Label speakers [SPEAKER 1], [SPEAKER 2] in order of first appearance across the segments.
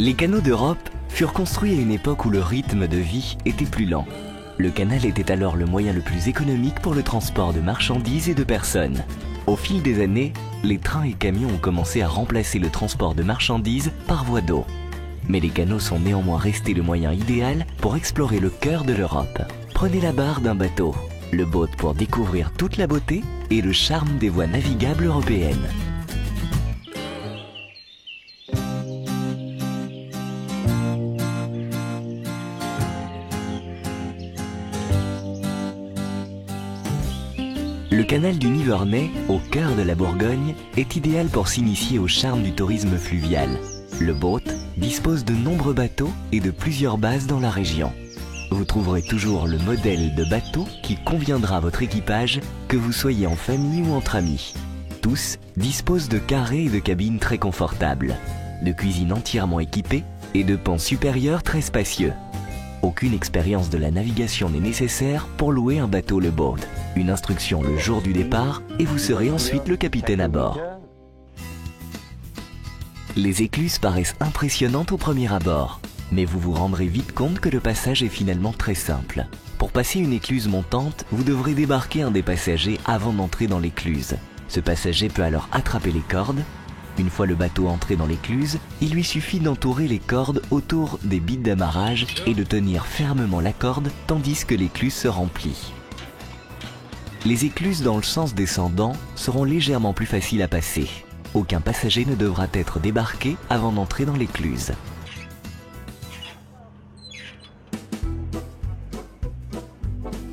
[SPEAKER 1] Les canaux d'Europe furent construits à une époque où le rythme de vie était plus lent. Le canal était alors le moyen le plus économique pour le transport de marchandises et de personnes. Au fil des années, les trains et camions ont commencé à remplacer le transport de marchandises par voie d'eau. Mais les canaux sont néanmoins restés le moyen idéal pour explorer le cœur de l'Europe. Prenez la barre d'un bateau, le boat pour découvrir toute la beauté et le charme des voies navigables européennes. Le canal du Nivernais, au cœur de la Bourgogne, est idéal pour s'initier au charme du tourisme fluvial. Le boat dispose de nombreux bateaux et de plusieurs bases dans la région. Vous trouverez toujours le modèle de bateau qui conviendra à votre équipage, que vous soyez en famille ou entre amis. Tous disposent de carrés et de cabines très confortables, de cuisines entièrement équipées et de pans supérieurs très spacieux. Aucune expérience de la navigation n'est nécessaire pour louer un bateau le boat. Une instruction le jour du départ et vous serez ensuite le capitaine à bord. Les écluses paraissent impressionnantes au premier abord, mais vous vous rendrez vite compte que le passage est finalement très simple. Pour passer une écluse montante, vous devrez débarquer un des passagers avant d'entrer dans l'écluse. Ce passager peut alors attraper les cordes. Une fois le bateau entré dans l'écluse, il lui suffit d'entourer les cordes autour des bites d'amarrage et de tenir fermement la corde tandis que l'écluse se remplit. Les écluses dans le sens descendant seront légèrement plus faciles à passer. Aucun passager ne devra être débarqué avant d'entrer dans l'écluse.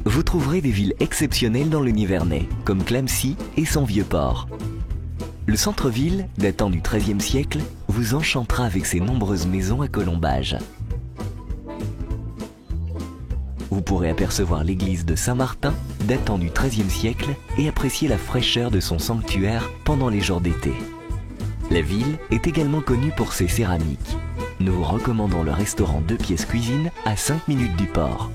[SPEAKER 1] Vous trouverez des villes exceptionnelles dans le Nivernais, comme Clamecy et son vieux port. Le centre-ville, datant du XIIIe siècle, vous enchantera avec ses nombreuses maisons à colombages. Vous pourrez apercevoir l'église de Saint-Martin, datant du XIIIe siècle, et apprécier la fraîcheur de son sanctuaire pendant les jours d'été. La ville est également connue pour ses céramiques. Nous vous recommandons le restaurant 2 pièces cuisine à 5 minutes du port.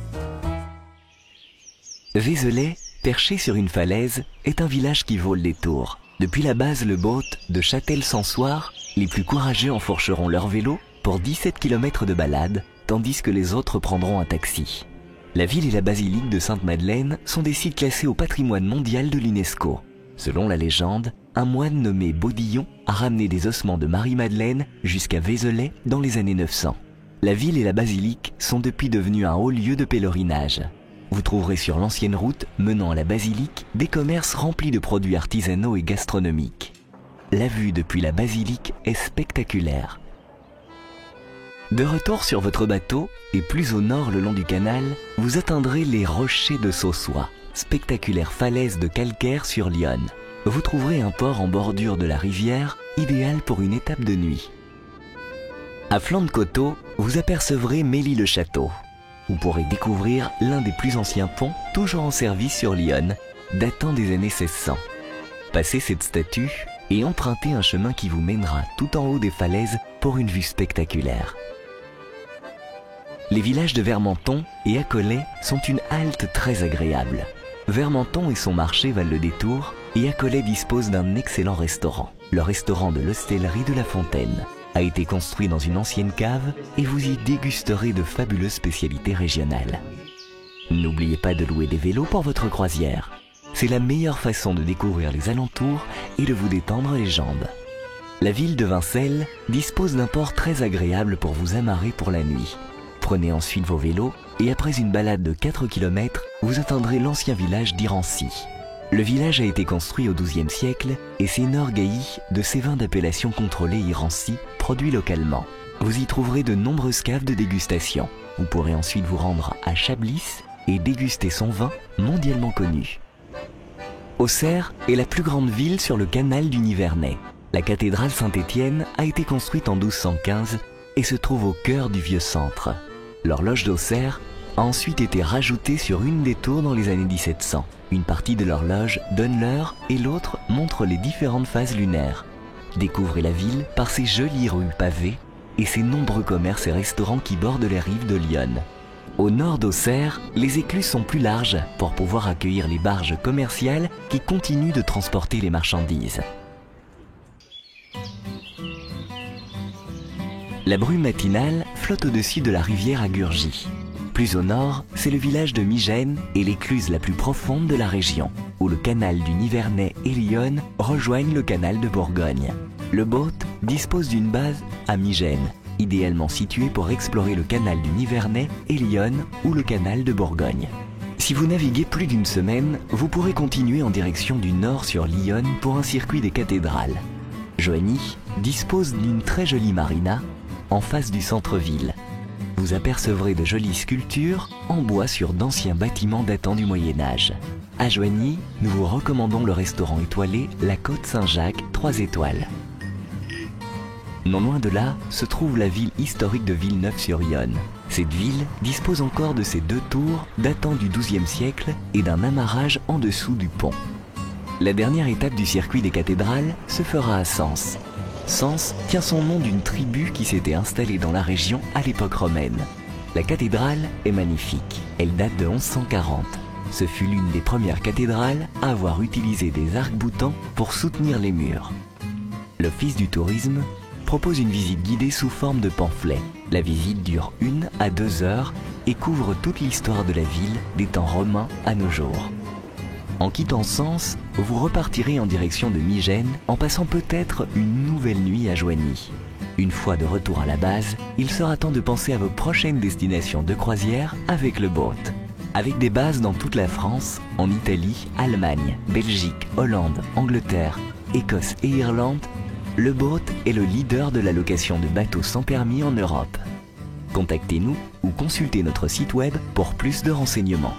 [SPEAKER 1] Vézelay, perché sur une falaise, est un village qui vaut le détour. Depuis la base Le Boat de Châtel-Sansoire, les plus courageux enfourcheront leur vélo pour 17 km de balade, tandis que les autres prendront un taxi. La ville et la basilique de Sainte-Madeleine sont des sites classés au patrimoine mondial de l'UNESCO. Selon la légende, un moine nommé Baudillon a ramené des ossements de Marie-Madeleine jusqu'à Vézelay dans les années 900. La ville et la basilique sont depuis devenus un haut lieu de pèlerinage. Vous trouverez sur l'ancienne route menant à la basilique des commerces remplis de produits artisanaux et gastronomiques. La vue depuis la basilique est spectaculaire. De retour sur votre bateau, et plus au nord le long du canal, vous atteindrez les Rochers de Saussois, spectaculaire falaise de calcaire sur l'Yonne. Vous trouverez un port en bordure de la rivière, idéal pour une étape de nuit. À flanc de coteau, vous apercevrez Mély-le-Château. Vous pourrez découvrir l'un des plus anciens ponts toujours en service sur l'Yonne, datant des années 1600. Passez cette statue et empruntez un chemin qui vous mènera tout en haut des falaises pour une vue spectaculaire. Les villages de Vermenton et Accolay sont une halte très agréable. Vermenton et son marché valent le détour et Accolay dispose d'un excellent restaurant. Le restaurant de l'Hostellerie de la Fontaine a été construit dans une ancienne cave et vous y dégusterez de fabuleuses spécialités régionales. N'oubliez pas de louer des vélos pour votre croisière. C'est la meilleure façon de découvrir les alentours et de vous détendre les jambes. La ville de Vincelles dispose d'un port très agréable pour vous amarrer pour la nuit. Prenez ensuite vos vélos et après une balade de 4 km, vous atteindrez l'ancien village d'Irancy. Le village a été construit au XIIe siècle et s'énorgueillit de ses vins d'appellation contrôlée Irancy produits localement. Vous y trouverez de nombreuses caves de dégustation. Vous pourrez ensuite vous rendre à Chablis et déguster son vin mondialement connu. Auxerre est la plus grande ville sur le canal du Nivernais. La cathédrale Saint-Étienne a été construite en 1215 et se trouve au cœur du vieux centre. L'horloge d'Auxerre a ensuite été rajoutée sur une des tours dans les années 1700. Une partie de l'horloge donne l'heure et l'autre montre les différentes phases lunaires. Découvrez la ville par ses jolies rues pavées et ses nombreux commerces et restaurants qui bordent les rives de l'Yonne. Au nord d'Auxerre, les écluses sont plus larges pour pouvoir accueillir les barges commerciales qui continuent de transporter les marchandises. La brume matinale flotte au-dessus de la rivière à Gurgis. Plus au nord, c'est le village de Migène et l'écluse la plus profonde de la région, où le canal du Nivernais et l'Yonne rejoignent le canal de Bourgogne. Le boat dispose d'une base à Migène, idéalement située pour explorer le canal du Nivernais et l'Yonne ou le canal de Bourgogne. Si vous naviguez plus d'une semaine, vous pourrez continuer en direction du nord sur l'Yonne pour un circuit des cathédrales. Joigny dispose d'une très jolie marina en face du centre-ville. Vous apercevrez de jolies sculptures en bois sur d'anciens bâtiments datant du Moyen-Âge. À Joigny, nous vous recommandons le restaurant étoilé La Côte Saint-Jacques 3 étoiles. Non loin de là se trouve la ville historique de Villeneuve-sur-Yonne. Cette ville dispose encore de ses 2 tours datant du XIIe siècle et d'un amarrage en dessous du pont. La dernière étape du circuit des cathédrales se fera à Sens. Sens tient son nom d'une tribu qui s'était installée dans la région à l'époque romaine. La cathédrale est magnifique. Elle date de 1140. Ce fut l'une des premières cathédrales à avoir utilisé des arcs-boutants pour soutenir les murs. L'Office du tourisme propose une visite guidée sous forme de pamphlet. La visite dure 1 à 2 heures et couvre toute l'histoire de la ville des temps romains à nos jours. En quittant Sens, vous repartirez en direction de Migène en passant peut-être une nouvelle nuit à Joigny. Une fois de retour à la base, il sera temps de penser à vos prochaines destinations de croisière avec le boat. Avec des bases dans toute la France, en Italie, Allemagne, Belgique, Hollande, Angleterre, Écosse et Irlande, le boat est le leader de la location de bateaux sans permis en Europe. Contactez-nous ou consultez notre site web pour plus de renseignements.